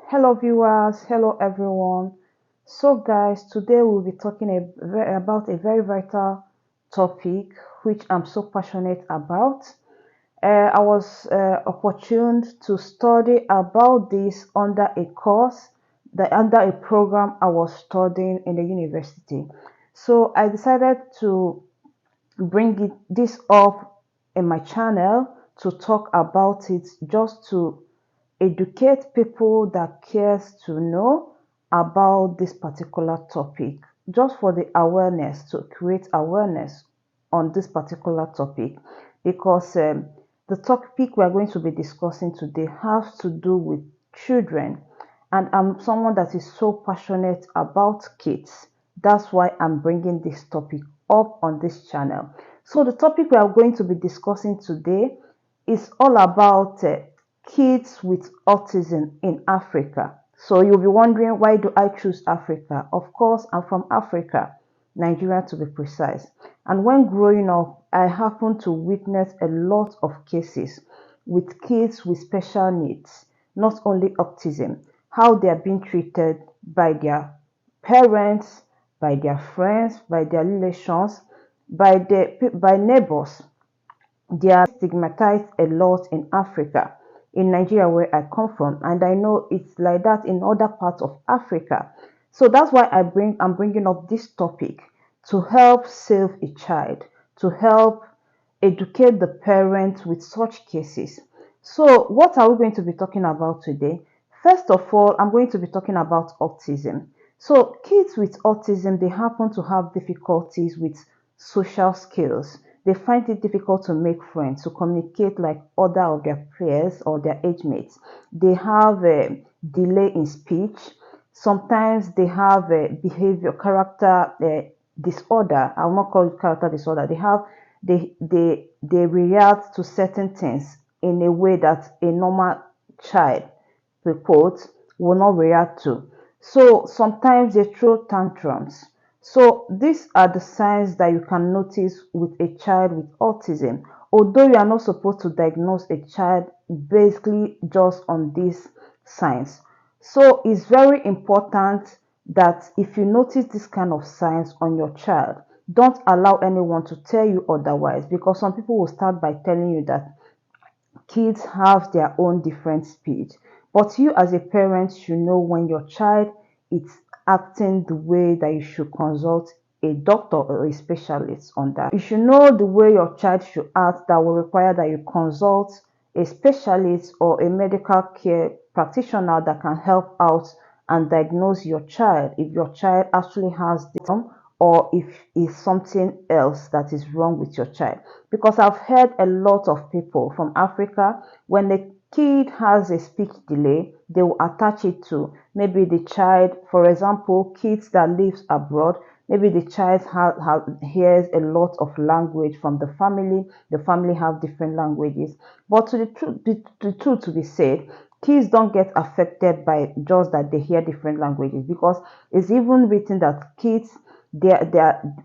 Hello viewers, hello everyone. So guys, today we'll be talking about a very vital topic which I'm so passionate about. I was opportuned to study about this under a course, under a program I was studying in the university. So I decided to bring this up in my channel to talk about it, just to educate people that cares to know about this particular topic, just for the awareness, to create awareness on this particular topic, because the topic we're going to be discussing today has to do with children, and I'm someone that is so passionate about kids. That's why I'm bringing this topic up on this channel. So the topic we are going to be discussing today is all about kids with autism in Africa. So you'll be wondering, why do I choose Africa? Of course, I'm from Africa, Nigeria to be precise. And when growing up, I happened to witness a lot of cases with kids with special needs, not only autism, how they are being treated by their parents, by their friends, by their relations, by neighbors. They are stigmatized a lot in Africa, in Nigeria where I come from, and I know it's like that in other parts of Africa. So that's why I'm bringing up this topic, to help save a child, to help educate the parents with such cases. So what are we going to be talking about today? First of all, I'm going to be talking about autism. So kids with autism, they happen to have difficulties with social skills. They find it difficult to make friends, to communicate like other of their peers or their age mates. They have a delay in speech. Sometimes they have a character disorder. I will not call it character disorder. They react to certain things in a way that a normal child, we quote, will not react to. So sometimes they throw tantrums. So these are the signs that you can notice with a child with autism. Although you are not supposed to diagnose a child basically just on these signs. So it's very important that if you notice this kind of signs on your child, don't allow anyone to tell you otherwise, because some people will start by telling you that kids have their own different speed. But you as a parent should know when your child is acting the way that you should consult a doctor or a specialist on that. You should know the way your child should act that will require that you consult a specialist or a medical care practitioner that can help out and diagnose your child if your child actually has this, or if it's something else that is wrong with your child. Because I've heard a lot of people from Africa, when the kid has a speech delay, they will attach it to maybe the child. For example, kids that lives abroad, maybe the child hears a lot of language from the family have different languages. But to the truth to be said, kids don't get affected by just that they hear different languages, because it's even written that kids,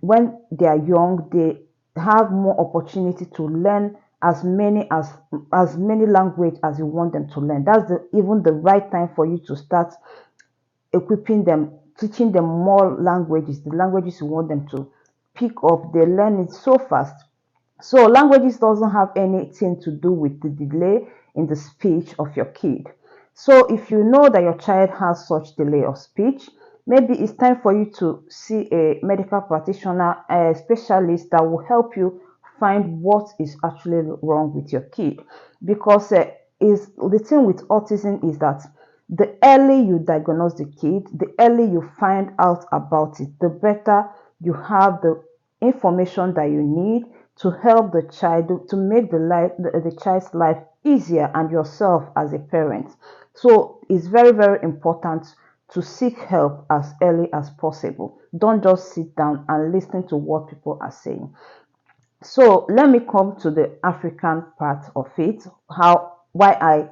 when they are young, they have more opportunity to learn as many language as you want them to learn. That's even the right time for you to start equipping them, teaching them more languages, the languages you want them to pick up. They learn it so fast. So languages doesn't have anything to do with the delay in the speech of your kid. So if you know that your child has such delay of speech, maybe it's time for you to see a medical practitioner, a specialist that will help you find what is actually wrong with your kid. Because is the thing with autism is that the early you diagnose the kid, the early you find out about it, the better you have the information that you need to help the child, to make the child's life easier, and yourself as a parent. So it's very, very important to seek help as early as possible. Don't just sit down and listen to what people are saying. So let me come to the African part of it, why I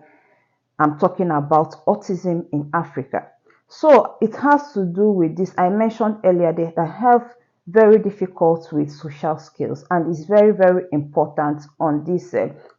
am talking about autism in Africa. So it has to do with this. I mentioned earlier that I have very difficult with social skills, and it's very, very important on this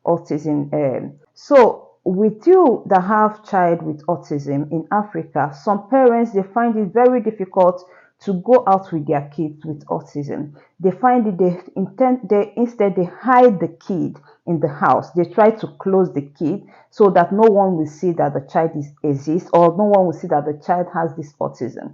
autism. So with you that have child with autism in Africa, some parents, they find it very difficult to go out with their kids with autism. They find it, they instead they hide the kid in the house. They try to close the kid so that no one will see that the child exists, or no one will see that the child has this autism.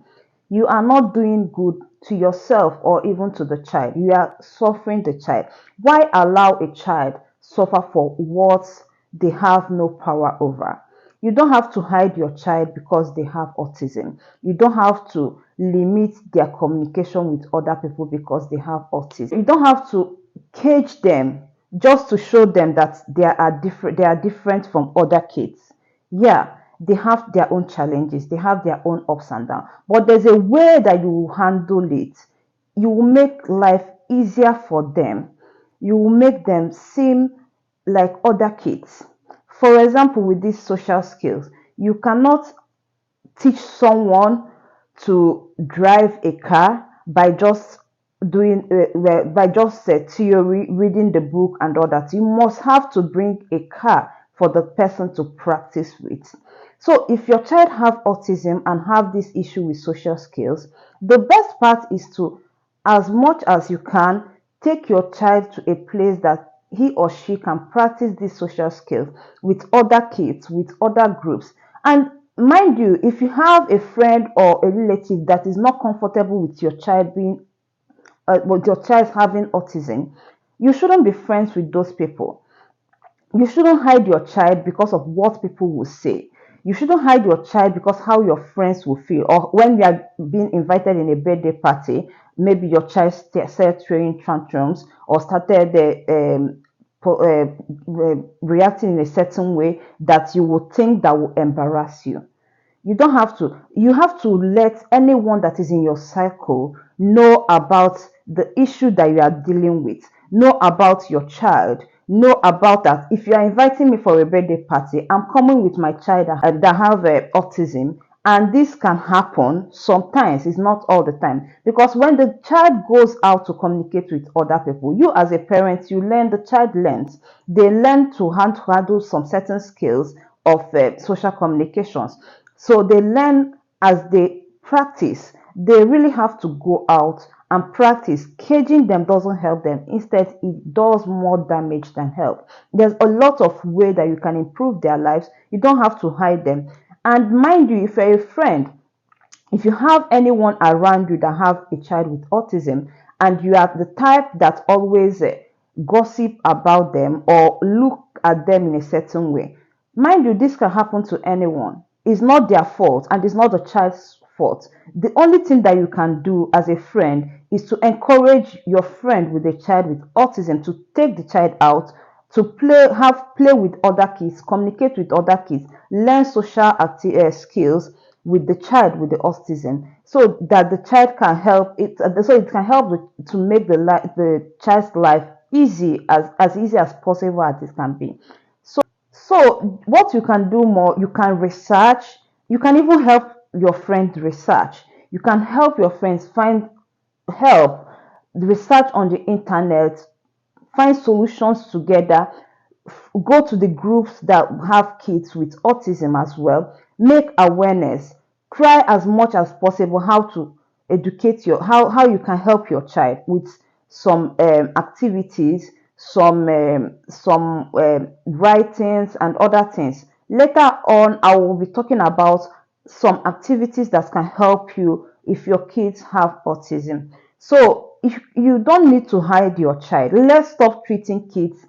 You are not doing good to yourself or even to the child. You are suffering the child. Why allow a child suffer for what they have no power over? You don't have to hide your child because they have autism. You don't have to limit their communication with other people because they have autism. You don't have to cage them just to show them that they are different from other kids. Yeah, they have their own challenges, they have their own ups and downs, but there's a way that you will handle it. You will make life easier for them. You will make them seem like other kids. For example, with these social skills, you cannot teach someone to drive a car by just theory, reading the book and all that. You must have to bring a car for the person to practice with. So if your child have autism and have this issue with social skills, the best part is to, as much as you can, take your child to a place that he or she can practice these social skills with other kids, with other groups. And mind you, if you have a friend or a relative that is not comfortable with your child having autism, you shouldn't be friends with those people. You shouldn't hide your child because of what people will say. You shouldn't hide your child because how your friends will feel, or when you are being invited in a birthday party, maybe your child started throwing tantrums or started reacting in a certain way that you would think that will embarrass you. You don't have to. You have to let anyone that is in your cycle know about the issue that you are dealing with, know about your child, know about that. If you are inviting me for a birthday party, I'm coming with my child that have autism, and this can happen sometimes. It's not all the time, because when the child goes out to communicate with other people, you as a parent, you learn, the child learns. They learn to handle some certain skills of social communications. So they learn as they practice. They really have to go out and practice. Caging them doesn't help them. Instead, it does more damage than help. There's a lot of ways that you can improve their lives. You don't have to hide them. And mind you, if you're a friend, if you have anyone around you that have a child with autism, and you are the type that always gossip about them or look at them in a certain way, mind you, this can happen to anyone. It's not their fault and it's not the child's fault. The only thing that you can do as a friend is to encourage your friend with a child with autism to take the child out, to play with other kids, communicate with other kids, learn social skills with the child with the autism, so that the child can help it, so it can help to make the child's life as easy as possible as it can be. So what you can do more, you can research. You can even help your friends research. You can help your friends find help, research on the internet, find solutions together, go to the groups that have kids with autism as well, make awareness, try as much as possible how to educate how you can help your child with some activities, some writings and other things. Later on, I will be talking about some activities that can help you if your kids have autism. So if you don't need to hide your child, let's stop treating kids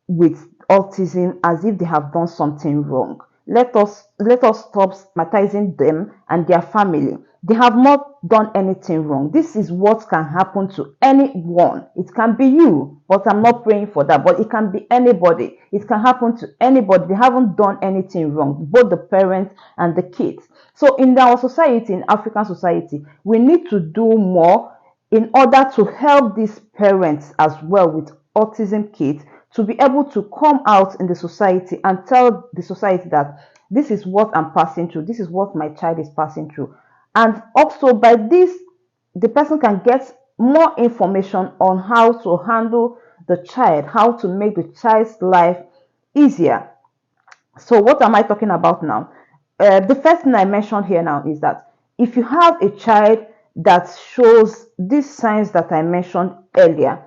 with autism as if they have done something wrong. Let us stop stigmatizing them and their family. They have not done anything wrong. This is what can happen to anyone. It can be you, but I'm not praying for that. But it can be anybody. It can happen to anybody. They haven't done anything wrong, both the parents and the kids. So in our society, in African society, we need to do more in order to help these parents as well with autism kids to be able to come out in the society and tell the society that this is what I'm passing through, this is what my child is passing through. And also by this, the person can get more information on how to handle the child, how to make the child's life easier. So what am I talking about now? The first thing I mentioned here now is that if you have a child that shows these signs that I mentioned earlier,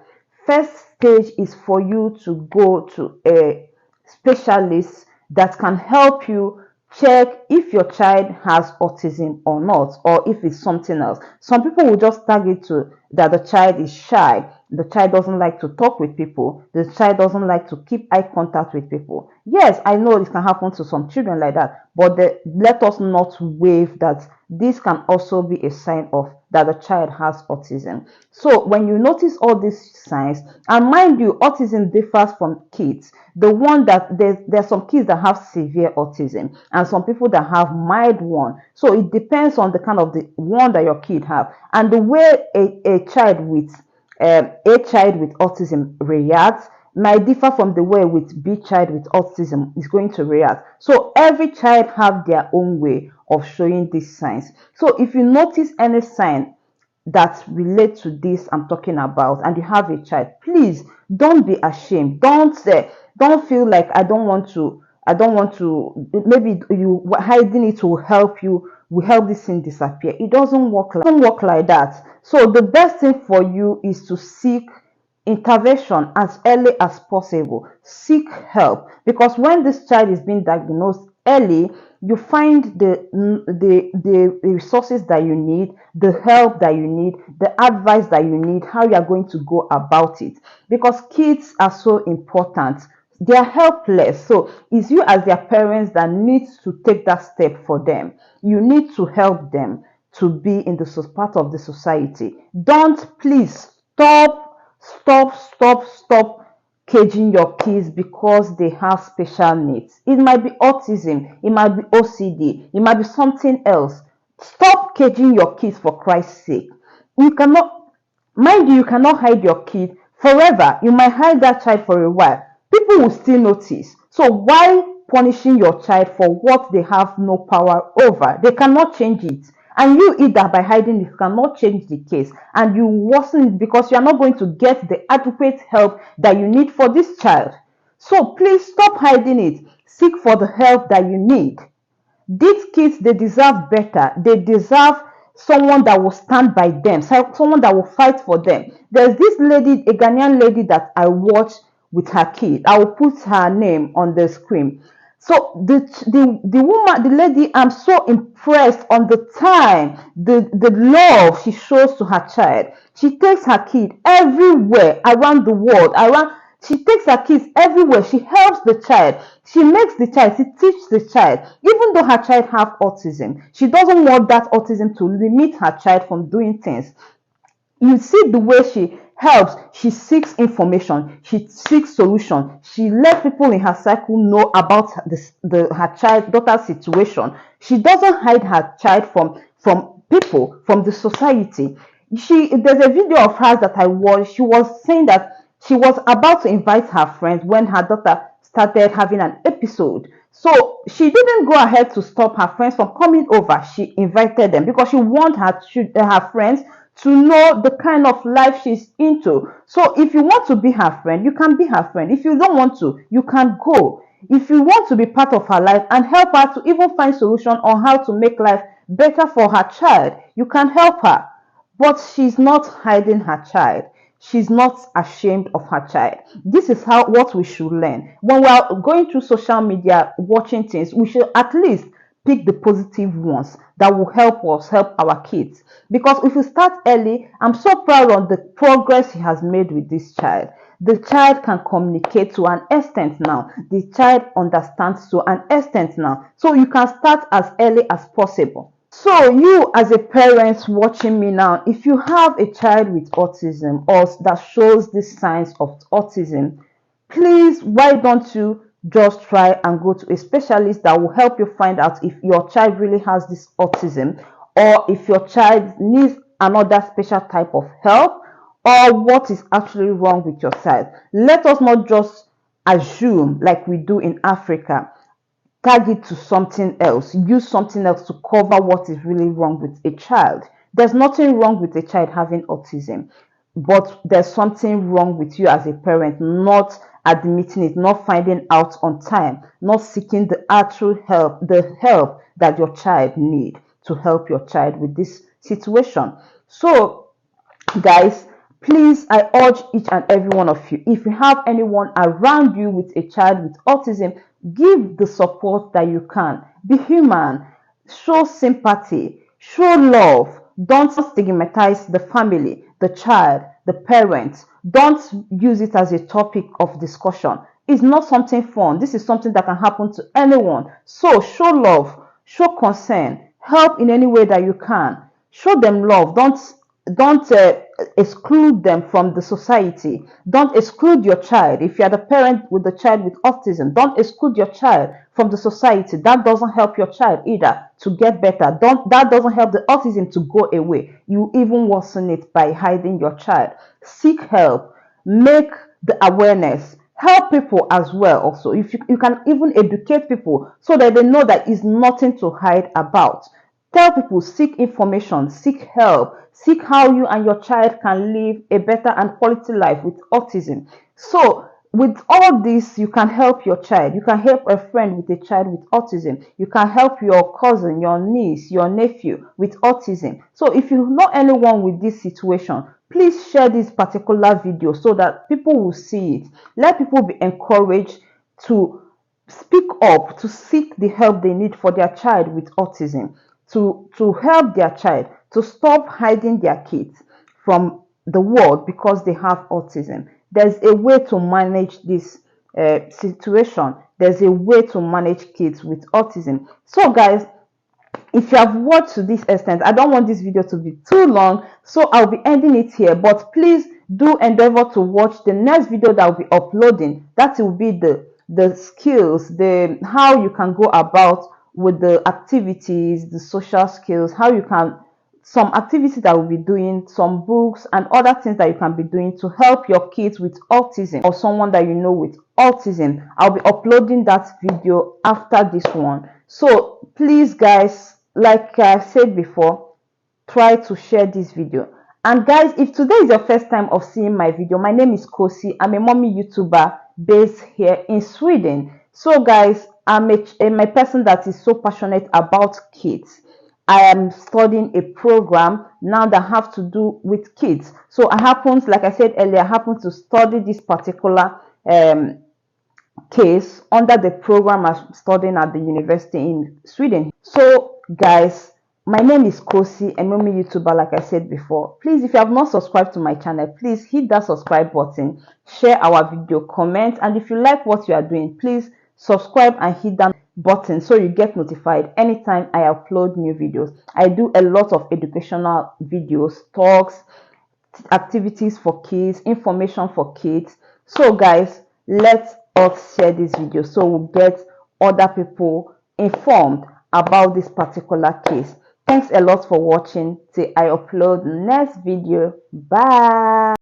first stage is for you to go to a specialist that can help you check if your child has autism or not, or if it's something else. Some people will just target to that the child is shy, the child doesn't like to talk with people, the child doesn't like to keep eye contact with people. Yes, I know this can happen to some children like that, but let us not waive that this can also be a sign of that the child has autism. So when you notice all these signs, and mind you, autism differs from kids. The one that there's some kids that have severe autism and some people that have mild one. So it depends on the kind of the one that your kid have, and the way a child with autism reacts might differ from the way with B child with autism is going to react. So every child have their own way of showing these signs. So if you notice any sign that relate to this I'm talking about, and you have a child, please don't be ashamed. Don't feel like I don't want to. Maybe you hiding it will help you, will help this thing disappear. It doesn't work like that. So the best thing for you is to seek intervention as early as possible. Seek help, because when this child is being diagnosed early, you find the resources that you need, the help that you need, the advice that you need, how you are going to go about it. Because kids are so important. They are helpless. So it's you as their parents that needs to take that step for them. You need to help them to be in the part of the society. Don't, please stop caging your kids because they have special needs. It might be autism, it might be OCD, it might be something else. Stop caging your kids, for Christ's sake. You cannot, mind you cannot hide your kid forever. You might hide that child for a while. People will still notice. So why punishing your child for what they have no power over? They cannot change it. And you either by hiding it cannot change the case, and you worsen it because you are not going to get the adequate help that you need for this child. So please stop hiding it. Seek for the help that you need. These kids, they deserve better. They deserve someone that will stand by them, someone that will fight for them. There's this lady, a Ghanaian lady that I watched with her kid. I will put her name on the screen. So the woman, the lady, I'm so impressed on the time, the love she shows to her child. She takes her kid everywhere around the world, around. She takes her kids everywhere. She helps the child. She makes the child. She teaches the child. Even though her child have autism, she doesn't want that autism to limit her child from doing things. You see the way she helps. She seeks information, she seeks solution, she lets people in her circle know about her child daughter's situation. She doesn't hide her child from people, from the society. There's a video of hers that I watched. She was saying that she was about to invite her friends when her daughter started having an episode. So she didn't go ahead to stop her friends from coming over. She invited them because she wanted her friends to know the kind of life she's into. So if you want to be her friend, you can be her friend. If you don't want to, you can go. If you want to be part of her life and help her to even find solution on how to make life better for her child, you can help her. But she's not hiding her child. She's not ashamed of her child. This is what we should learn. When we are going through social media, watching things, we should at least pick the positive ones that will help us help our kids. Because if we start early, I'm so proud of the progress he has made with this child. The child can communicate to an extent now. The child understands to an extent now. So you can start as early as possible. So you as a parent watching me now, if you have a child with autism or that shows these signs of autism, please, why don't you just try and go to a specialist that will help you find out if your child really has this autism, or if your child needs another special type of help, or what is actually wrong with your child. Let us not just assume like we do in Africa, tag it to something else, use something else to cover what is really wrong with a child. There's nothing wrong with a child having autism, but there's something wrong with you as a parent not admitting it, not finding out on time, not seeking the actual help, the help that your child need to help your child with this situation. So guys, please, I urge each and every one of you, if you have anyone around you with a child with autism, give the support that you can. Be human, show sympathy, show love. Don't stigmatize the family, the child, the parents. Don't use it as a topic of discussion. It's not something fun. This is something that can happen to anyone. So show love, show concern, help in any way that you can. Show them love. Don't exclude them from the society. Don't exclude your child. If you are the parent with the child with autism, don't exclude your child from the society. That doesn't help your child either to get better. That doesn't help the autism to go away. You even worsen it by hiding your child. Seek help. Make the awareness. Help people as well. Also, if you can even educate people so that they know that it's nothing to hide about. Tell people, seek information, seek help, seek how you and your child can live a better and quality life with autism. So with all this, you can help your child. You can help a friend with a child with autism. You can help your cousin, your niece, your nephew with autism. So if you know anyone with this situation, please share this particular video so that people will see it. Let people be encouraged to speak up, to seek the help they need for their child with autism, to help their child to stop hiding their kids from the world because they have autism. There's a way to manage this situation. There's a way to manage kids with autism. So guys, if you have watched to this extent, I don't want this video to be too long, so I'll be ending it here. But please do endeavor to watch the next video that I'll be uploading. That will be the skills, the how you can go about with the activities, the social skills, how you can, some activities that we'll be doing, some books and other things that you can be doing to help your kids with autism or someone that you know with autism. I'll be uploading that video after this one. So please guys, like I said before, try to share this video. And guys, if today is your first time of seeing my video, my name is Kosi. I'm a mommy YouTuber based here in Sweden. So guys, I'm a person that is so passionate about kids. I am studying a program now that have to do with kids. So I happens, like I said earlier, I happen to study this particular case under the program I'm studying at the university in Sweden. So guys, my name is Kosi, a mommy YouTuber, like I said before. Please, if you have not subscribed to my channel, please hit that subscribe button, share our video, comment, and if you like what you are doing, please subscribe and hit that button so you get notified anytime I upload new videos. I do a lot of educational videos, talks, activities for kids, information for kids. So guys, let us share this video so we'll get other people informed about this particular case. Thanks a lot for watching. Till I upload next video. Bye.